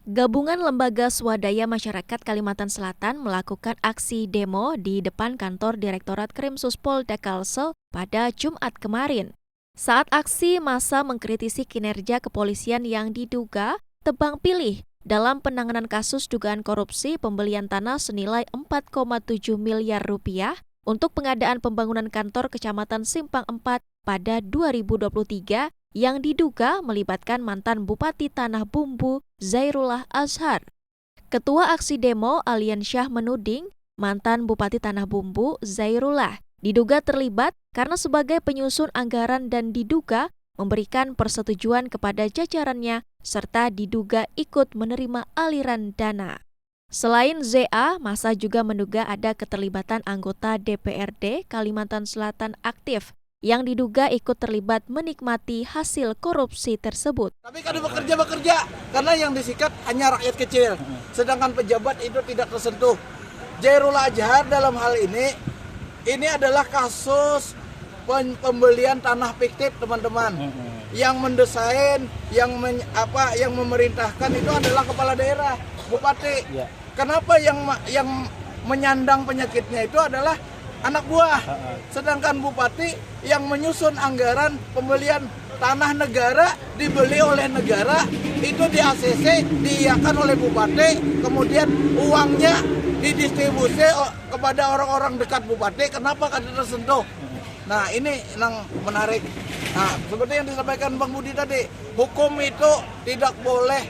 Gabungan Lembaga Swadaya Masyarakat Kalimantan Selatan melakukan aksi demo di depan kantor Direktorat Krimsus Polda Kalsel pada Jumat kemarin. Saat aksi, massa mengkritisi kinerja kepolisian yang diduga tebang pilih dalam penanganan kasus dugaan korupsi pembelian tanah senilai 4,7 miliar rupiah untuk pengadaan pembangunan kantor Kecamatan Simpang 4 pada 2023 yang diduga melibatkan mantan Bupati Tanah Bumbu Zairullah Azhar. Ketua aksi demo Aliansyah menuding mantan Bupati Tanah Bumbu Zairullah diduga terlibat karena sebagai penyusun anggaran dan diduga memberikan persetujuan kepada jajarannya serta diduga ikut menerima aliran dana. Selain ZA, massa juga menduga ada keterlibatan anggota DPRD Kalimantan Selatan aktif yang diduga ikut terlibat menikmati hasil korupsi tersebut. Tapi kalau bekerja, karena yang disikat hanya rakyat kecil, sedangkan pejabat itu tidak tersentuh. Zairullah Azhar dalam hal ini adalah kasus pembelian tanah fiktif, teman-teman. Yang mendesain, yang memerintahkan itu adalah kepala daerah, bupati. Kenapa yang menyandang penyakitnya itu adalah anak buah, sedangkan bupati yang menyusun anggaran pembelian tanah negara dibeli oleh negara itu di ACC diiakan oleh bupati, kemudian uangnya didistribusi kepada orang-orang dekat bupati. Kenapa kan tersentuh? Nah, ini yang menarik. Nah, seperti yang disampaikan Bang Budi tadi, hukum itu tidak boleh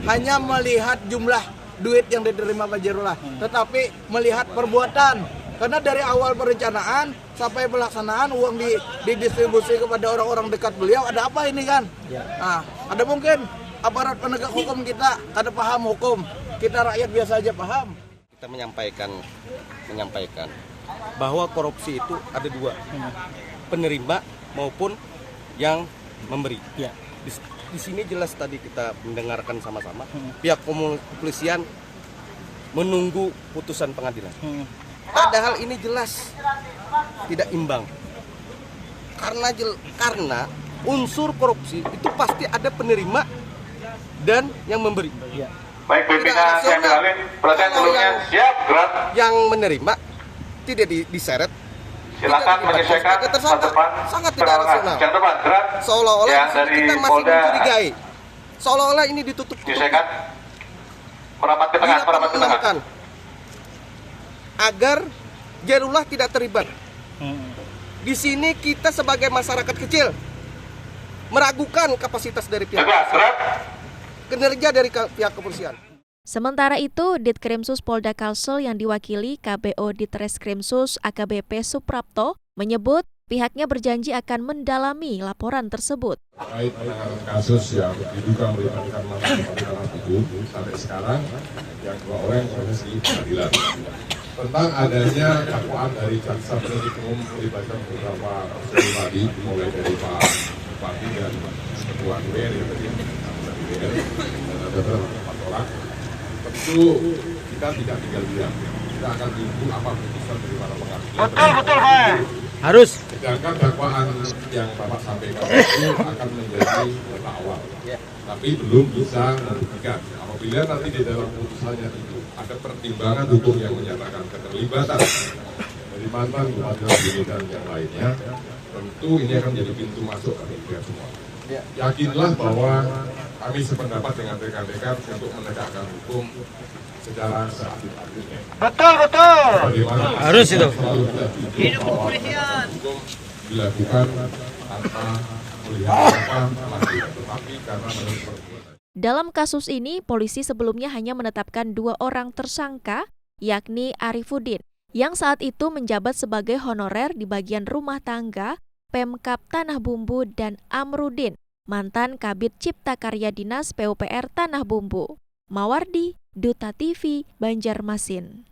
hanya melihat jumlah duit yang diterima Pak Zairullah, tetapi melihat perbuatan. Karena dari awal perencanaan sampai pelaksanaan uang didistribusi kepada orang-orang dekat beliau, ada apa ini kan? Nah, ada mungkin aparat penegak hukum kita kada paham hukum, kita rakyat biasa aja paham. Kita menyampaikan bahwa korupsi itu ada dua, penerima maupun yang memberi. Di sini jelas tadi kita mendengarkan sama-sama, pihak kepolisian menunggu putusan pengadilan. Padahal ini jelas tidak imbang. Karena unsur korupsi itu pasti ada penerima dan yang memberi. Baik, pimpinan saya kenalin, perhatian seluruhnya siap gerak. Yang menerima tidak diseret. Silakan menyesuaikan tersangka. Sangat tidak rasional. Yang depan gerak. Seolah-olah kita masih mencurigai. Seolah-olah ini ditutup. Menyesuaikan. Merapat ke tengah, agar Zairullah tidak terlibat. Di sini kita sebagai masyarakat kecil meragukan kapasitas dari pihak kinerja dari pihak kepolisian. Sementara itu, Ditkrimsus Polda Kalsel yang diwakili KBO Ditreskrimsus AKBP Suprapto menyebut pihaknya berjanji akan mendalami laporan tersebut. Terkait penanganan kasus yang diduga melibatkan mantan Bupati Tanah Bumbu, sampai sekarang yang 2 orang proses di pengadilan. Tentang adanya dakwaan dari jaksa penuntut umum melibatkan beberapa personil tadi, mulai dari Pak Bupati dan Ketua DPR yang tadi dan ada beberapa orang. Tentu kita tidak tinggal diam, kita akan tunggu apa putusan dari para pengadilan. Betul, Pak. Harus. Sedangkan dakwaan yang Bapak sampaikan itu akan menjadi data awal, tapi belum bisa membuktikan. Apabila nanti di dalam putusannya itu ada pertimbangan hukum yang menyatakan keterlibatan dari mantan bupati dan yang lainnya, tentu ini akan menjadi pintu masuk bagi kita semua. Yakinlah bahwa kami sependapat dengan rekan-rekan untuk menegakkan hukum secara seadil-adilnya. Betul. Harus itu. Hidup kepolisian. Hukum dilakukan tanpa melihat tetapi karena menurut perbuatan. Dalam kasus ini, polisi sebelumnya hanya menetapkan 2 orang tersangka, yakni Arifuddin, yang saat itu menjabat sebagai honorer di bagian rumah tangga Pemkab Tanah Bumbu, dan Amrudin, mantan Kabid Cipta Karya Dinas PUPR Tanah Bumbu. Mawardi, Duta TV, Banjarmasin.